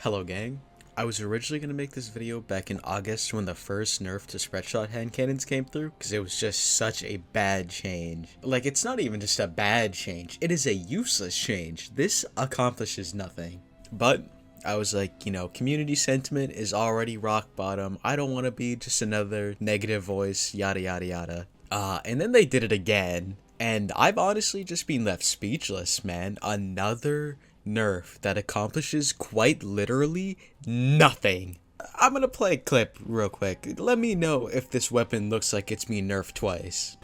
Hello gang. I was originally going to make this video back in August when the first nerf to spreadshot hand cannons came through, because it was just such a bad change. Like, it's not even just a bad change, it is a useless change. This accomplishes nothing. But I was like, community sentiment is already rock bottom. I don't want to be just another negative voice, yada yada yada. And then they did it again, and I've honestly just been left speechless, man. Another nerf that accomplishes quite literally nothing. I'm gonna play a clip real quick. Let me know if this weapon looks like it's been nerfed twice.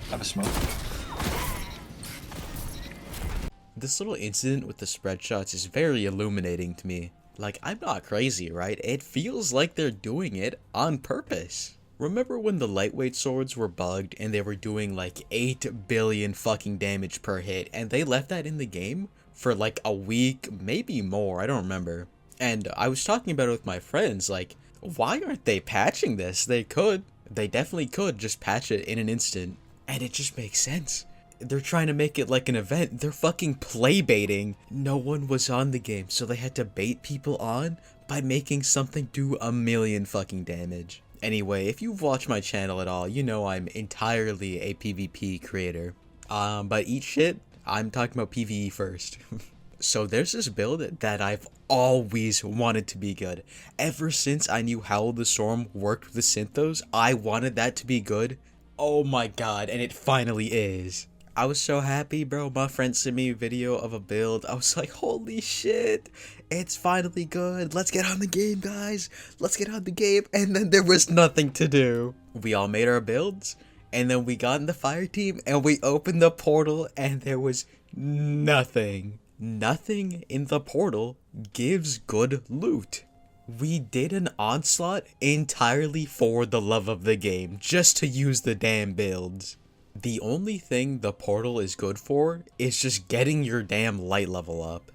Have a smoke. This little incident with the spread shots is very illuminating to me. Like, I'm not crazy, right? It feels like they're doing it on purpose. Remember when the lightweight swords were bugged and they were doing like 8 billion fucking damage per hit, and they left that in the game for like a week, maybe more, I don't remember. And I was talking about it with my friends, like, why aren't they patching this? They definitely could just patch it in an instant. And it just makes sense. They're trying to make it like an event. They're fucking play baiting. No one was on the game, so they had to bait people on by making something do 1,000,000 fucking damage. Anyway, if you've watched my channel at all, you know I'm entirely a PvP creator. But eat shit, I'm talking about PvE first. So there's this build that I've always wanted to be good. Ever since I knew Howl the Storm worked with the Synthos, I wanted that to be good. Oh my god, and it finally is. I was so happy, bro. My friend sent me a video of a build. I was like, holy shit, it's finally good. Let's get on the game, guys. Let's get on the game. And then there was nothing to do. We all made our builds, and then we got in the fire team, and we opened the portal, and there was nothing. Nothing in the portal gives good loot. We did an onslaught entirely for the love of the game, just to use the damn builds. The only thing the portal is good for is just getting your damn light level up,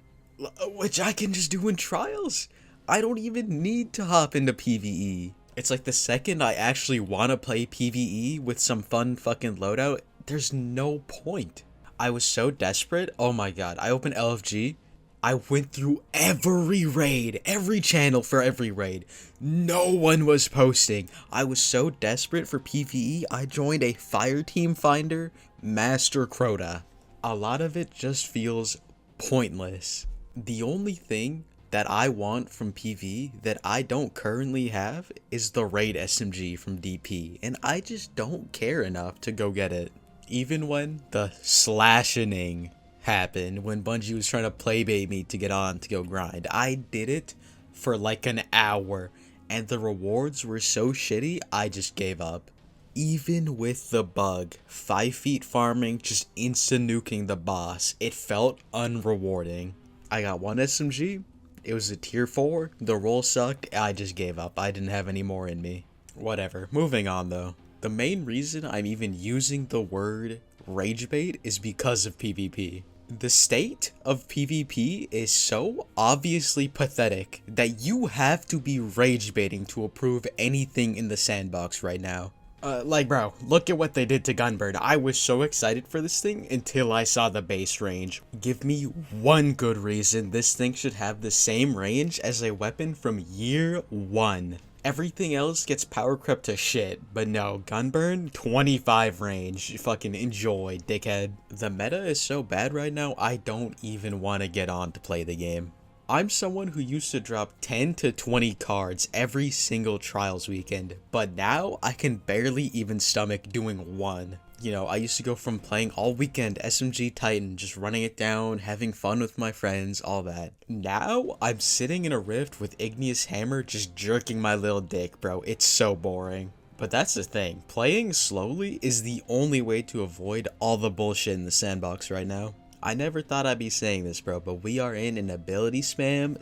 which I can just do in trials. I don't even need to hop into PvE. It's like the second I actually want to play PvE with some fun fucking loadout, there's no point. I was so desperate. Oh my god, I opened LFG. I went through every raid, every channel for every raid. No one was posting. I was so desperate for PvE, I joined a Fireteam Finder Master Crota. A lot of it just feels pointless. The only thing that I want from PvE that I don't currently have is the raid SMG from DP, and I just don't care enough to go get it. Even when the slashing happened, when Bungie was trying to playbait me to get on to go grind, I did it for like an hour, and the rewards were so shitty, I just gave up. Even with the bug, 5 feet farming, just insta-nuking the boss, it felt unrewarding. I got one SMG, it was a tier 4, the roll sucked, I just gave up, I didn't have any more in me. Whatever, moving on though. The main reason I'm even using the word ragebait is because of PvP. The state of PvP is so obviously pathetic that you have to be ragebaiting to approve anything in the sandbox right now. Like bro, look at what they did to Gunbird. I was so excited for this thing until I saw the base range. Give me one good reason this thing should have the same range as a weapon from year 1. Everything else gets power crept to shit, but no, Gunburn, 25 range. Fucking enjoy, dickhead. The meta is so bad right now, I don't even want to get on to play the game. I'm someone who used to drop 10 to 20 cards every single trials weekend, but now I can barely even stomach doing one. I used to go from playing all weekend SMG Titan, just running it down, having fun with my friends, all that. Now, I'm sitting in a rift with Igneous Hammer just jerking my little dick, bro. It's so boring. But that's the thing, playing slowly is the only way to avoid all the bullshit in the sandbox right now. I never thought I'd be saying this, bro, but we are in an ability spam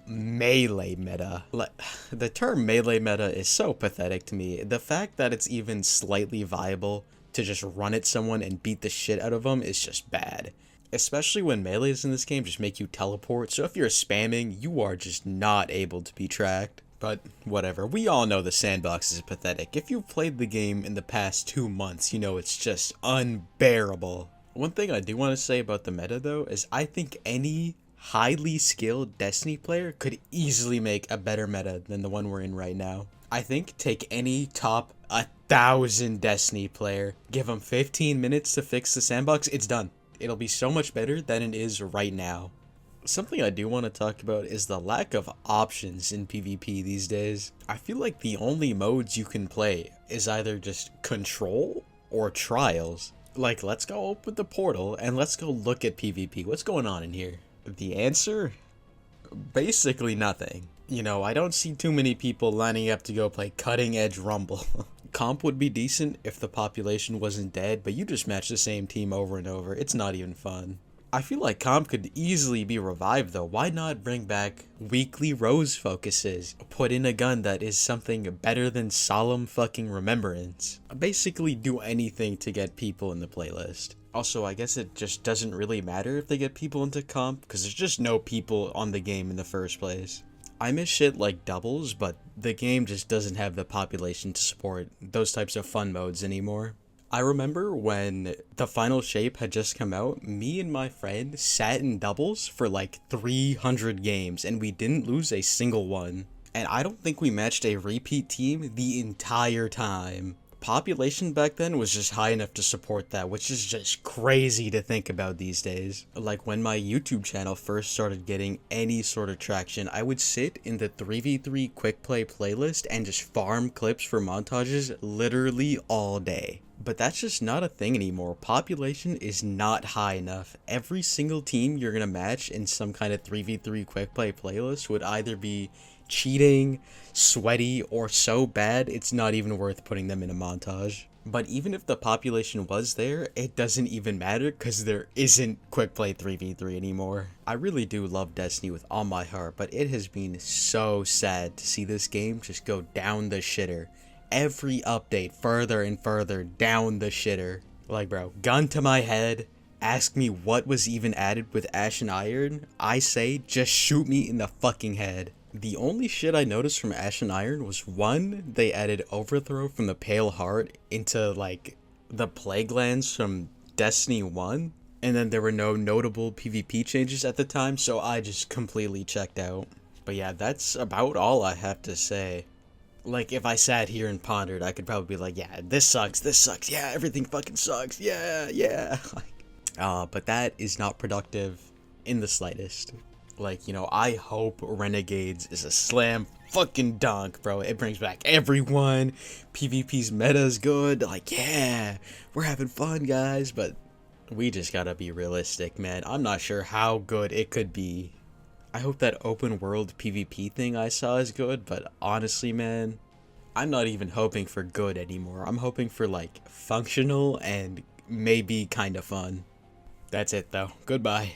/ melee meta. The term melee meta is so pathetic to me. The fact that it's even slightly viable to just run at someone and beat the shit out of them is just bad. Especially when melees in this game just make you teleport, so if you're spamming, you are just not able to be tracked. But whatever, we all know the sandbox is pathetic. If you've played the game in the past 2 months, you know it's just unbearable. One thing I do want to say about the meta though is I think any highly skilled Destiny player could easily make a better meta than the one we're in right now. I think take any top 1,000 Destiny player, give them 15 minutes to fix the sandbox, it's done. It'll be so much better than it is right now. Something I do want to talk about is the lack of options in PvP these days. I feel like the only modes you can play is either just Control or Trials. Like, let's go open the portal and let's go look at PvP. What's going on in here? The answer? Basically nothing. You know, I don't see too many people lining up to go play Cutting Edge Rumble. Comp would be decent if the population wasn't dead, but you just match the same team over and over. It's not even fun. I feel like Comp could easily be revived though. Why not bring back weekly Rose focuses? Put in a gun that is something better than Solemn fucking Remembrance. Basically do anything to get people in the playlist. Also, I guess it just doesn't really matter if they get people into Comp, because there's just no people on the game in the first place. I miss shit like doubles, but the game just doesn't have the population to support those types of fun modes anymore. I remember when the final shape had just come out, me and my friend sat in doubles for like 300 games and we didn't lose a single one. And I don't think we matched a repeat team the entire time. Population back then was just high enough to support that, which is just crazy to think about these days. Like when my YouTube channel first started getting any sort of traction, I would sit in the 3v3 quick play playlist and just farm clips for montages literally all day. But that's just not a thing anymore. Population is not high enough. Every single team you're gonna match in some kind of 3v3 quick play playlist would either be cheating, sweaty, or so bad it's not even worth putting them in a montage. But even if the population was there, it doesn't even matter because there isn't quick play 3v3 anymore. I really do love Destiny with all my heart, but it has been so sad to see this game just go down the shitter. Every update further and further down the shitter. Like, bro, gun to my head, ask me what was even added with Ash and Iron, I say just shoot me in the fucking head. The only shit I noticed from Ash and Iron was, one, they added Overthrow from the Pale Heart into like the Plague Lands from Destiny 1, and then there were no notable PvP changes at the time, so I just completely checked out. But yeah, that's about all I have to say. Like, if I sat here and pondered, I could probably be like, yeah, this sucks, yeah, everything fucking sucks, yeah. But that is not productive in the slightest. Like, you know, I hope Renegades is a slam fucking dunk, bro. It brings back everyone. PvP's meta's good. Like, yeah, we're having fun, guys. But we just gotta be realistic, man. I'm not sure how good it could be. I hope that open world PvP thing I saw is good, but honestly, man, I'm not even hoping for good anymore. I'm hoping for, like, functional and maybe kind of fun. That's it, though. Goodbye.